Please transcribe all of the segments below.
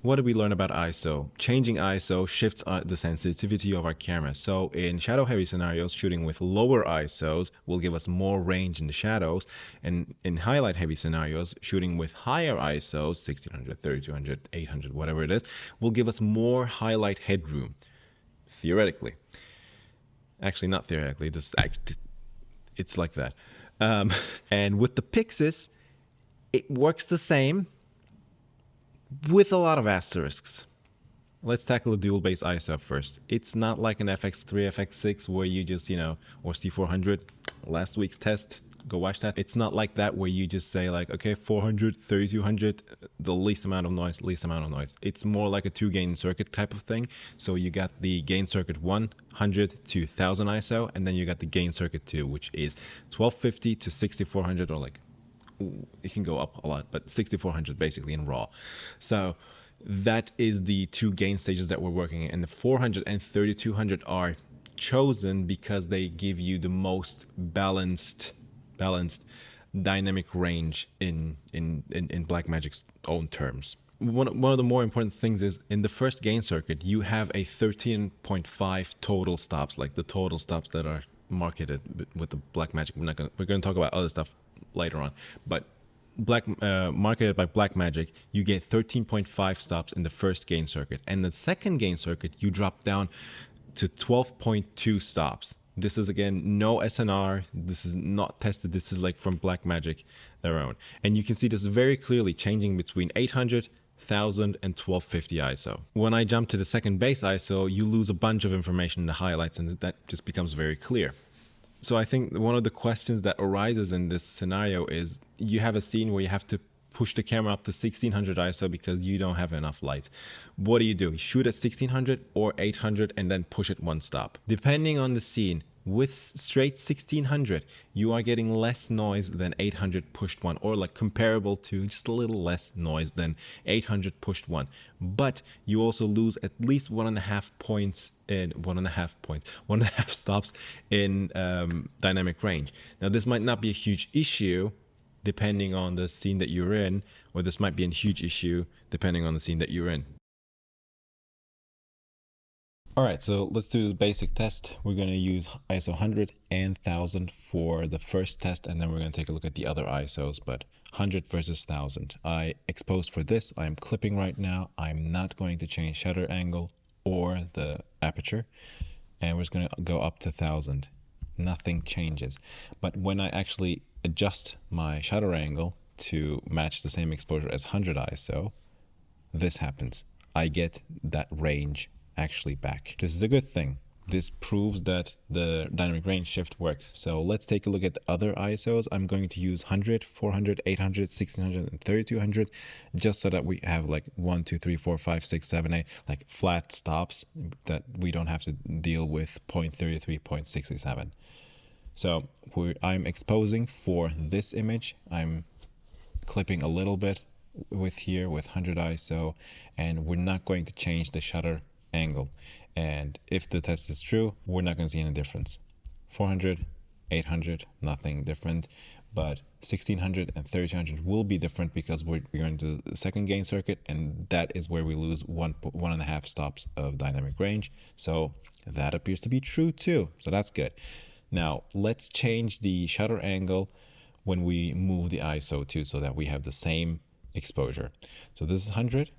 what did we learn about ISO? Changing ISO shifts the sensitivity of our camera. So in shadow heavy scenarios, shooting with lower ISOs will give us more range in the shadows. And in highlight heavy scenarios, shooting with higher ISOs, 1600, 3200, 800, whatever it is, will give us more highlight headroom, theoretically. Actually, not theoretically, it's like that. And with the Pyxis, it works the same with a lot of asterisks. Let's tackle the dual base ISO first. It's not like an FX3, FX6 where you just, or C400, last week's test, go watch that. It's not like that where you just say like, okay, 400, 3200, the least amount of noise, least amount of noise. It's more like a 2-gain circuit type of thing. So you got the gain circuit 100 to 1000 ISO, and then you got the gain circuit 2, which is 1250 to 6400, or like, it can go up a lot, but 6400 basically in raw. So that is the 2 gain stages that we're working in, and the 400 and 3200 are chosen because they give you the most balanced dynamic range in Blackmagic's own terms. One of the more important things is in the first gain circuit, you have a 13.5 total stops, like the total stops that are marketed with the Blackmagic. We're going to talk about other stuff later on, but marketed by Blackmagic, you get 13.5 stops in the first gain circuit, and the second gain circuit you drop down to 12.2 stops. This is again no SNR. This is not tested. This is like from Blackmagic their own, and you can see this very clearly changing between 800, 1000 and 1250 ISO. When I jump to the second base ISO, you lose a bunch of information in the highlights, and that just becomes very clear. So I think one of the questions that arises in this scenario is you have a scene where you have to push the camera up to 1600 ISO because you don't have enough light. What do? You shoot at 1600 or 800 and then push it one stop. Depending on the scene, with straight 1600, you are getting less noise than 800 pushed one, or like comparable to just a little less noise than 800 pushed one. But you also lose at least 1.5 points in 1.5 stops in dynamic range. Now, this might not be a huge issue depending on the scene that you're in, or this might be a huge issue depending on the scene that you're in. All right, so let's do this basic test. We're going to use ISO 100 and 1000 for the first test, and then we're going to take a look at the other ISOs, but 100 versus 1000. I exposed for this. I'm clipping right now. I'm not going to change shutter angle or the aperture, and we're just going to go up to 1000. Nothing changes. But when I actually adjust my shutter angle to match the same exposure as 100 ISO, this happens. I get that range actually back. This is a good thing. This proves that the dynamic range shift works. So let's take a look at the other ISOs. I'm going to use 100, 400, 800, 1600, and 3200, just so that we have like 1, 2, 3, 4, 5, 6, 7, 8, like flat stops that we don't have to deal with 0.33, 0.67. So I'm exposing for this image. I'm clipping a little bit with 100 ISO, and we're not going to change the shutter angle. And if the test is true, we're not going to see any difference. 400, 800, nothing different, but 1600 and 3200 will be different because we're going to the second gain circuit, and that is where we lose 1.5 stops of dynamic range. So that appears to be true too. So that's good. Now let's change the shutter angle when we move the ISO too, so that we have the same exposure. So this is 100.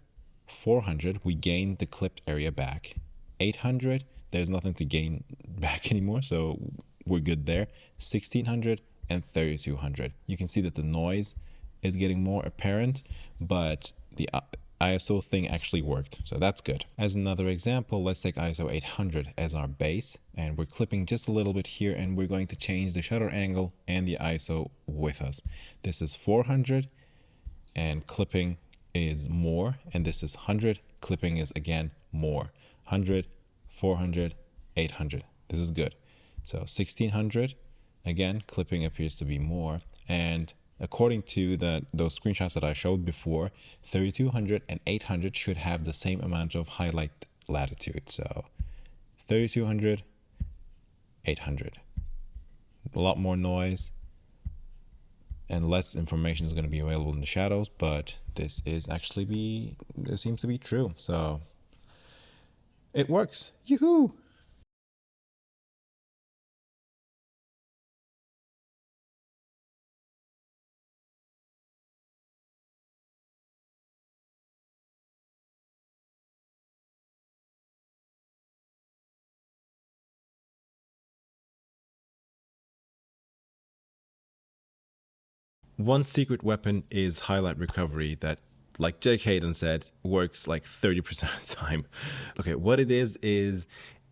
400, we gain the clipped area back. 800, there's nothing to gain back anymore, so we're good there. 1600 and 3200. You can see that the noise is getting more apparent, but the ISO thing actually worked, so that's good. As another example, let's take ISO 800 as our base, and we're clipping just a little bit here, and we're going to change the shutter angle and the ISO with us. This is 400, and clipping is more, and this is 100, clipping is again more. 100, 400, 800. This is good. So 1600, again, clipping appears to be more, and according to those screenshots that I showed before, 3200 and 800 should have the same amount of highlight latitude. So 3200, 800. A lot more noise, and less information is going to be available in the shadows, but this seems to be true. So it works. Yoo-hoo! One secret weapon is highlight recovery that, like Jake Hayden said, works like 30% of the time. Okay, what it is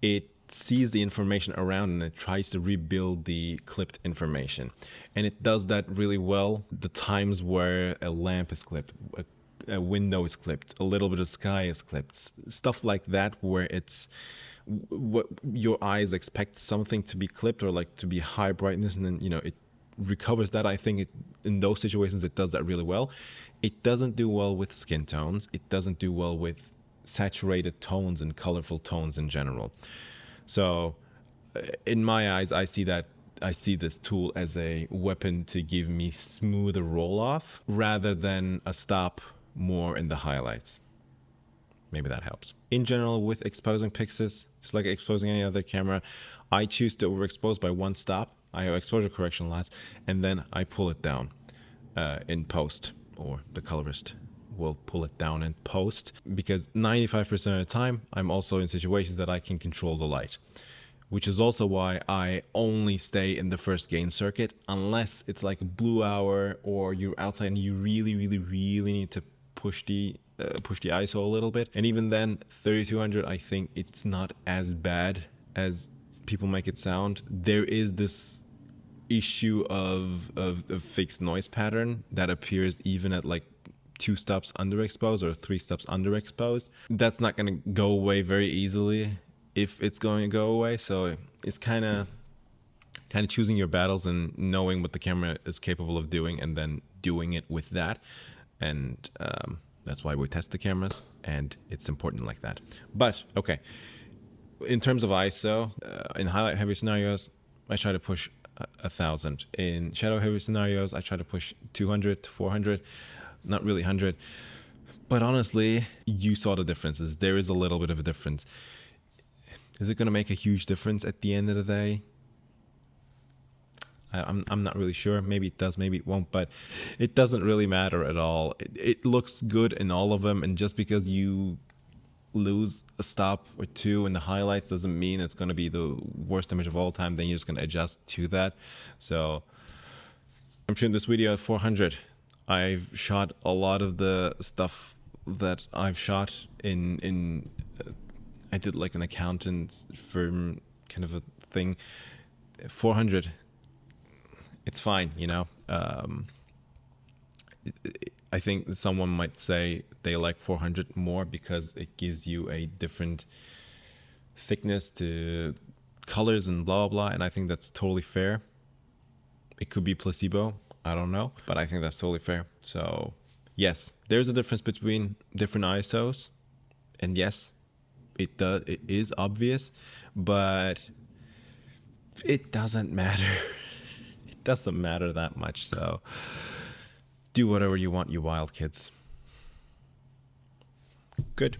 it sees the information around and it tries to rebuild the clipped information. And it does that really well. The times where a lamp is clipped, a window is clipped, a little bit of sky is clipped, stuff like that, where it's what your eyes expect something to be clipped or like to be high brightness, and then it recovers that. I think in those situations it does that really well. It doesn't do well with skin tones. It doesn't do well with saturated tones and colorful tones in general. So in my eyes, I see this tool as a weapon to give me smoother roll off rather than a stop more in the highlights. Maybe that helps. In general, with exposing Pyxis, just like exposing any other camera, I choose to overexpose by one stop. I have exposure correction last, and then I pull it down in post, or the colorist will pull it down in post, because 95% of the time, I'm also in situations that I can control the light, which is also why I only stay in the first gain circuit, unless it's like a blue hour or you're outside and you really, really, really need to push the ISO a little bit. And even then, 3200, I think it's not as bad as people make it sound. There is this issue of fixed noise pattern that appears even at like 2 stops underexposed or 3 stops underexposed. That's not going to go away very easily if it's going to go away. So it's kind of choosing your battles and knowing what the camera is capable of doing and then doing it with that. And that's why we test the cameras, and it's important like that. But okay, in terms of ISO, in highlight heavy scenarios, I try to push 1,000. In shadow heavy scenarios, I try to push 200 to 400, not really 100. But honestly, you saw the differences. There is a little bit of a difference. Is it going to make a huge difference at the end of the day? I'm not really sure. Maybe it does, maybe it won't, but it doesn't really matter at all. It looks good in all of them, and just because you lose a stop or two in the highlights doesn't mean it's going to be the worst image of all time. Then you're just going to adjust to that. So I'm shooting this video at 400. I've shot a lot of the stuff that I've shot in I did like an accountant firm kind of a thing. 400. It's fine, I think someone might say they like 400 more because it gives you a different thickness to colors and blah, blah, blah. And I think that's totally fair. It could be placebo. I don't know. But I think that's totally fair. So yes, there's a difference between different ISOs. And yes, it is obvious. But it doesn't matter. It doesn't matter that much. So do whatever you want, you wild kids. Good.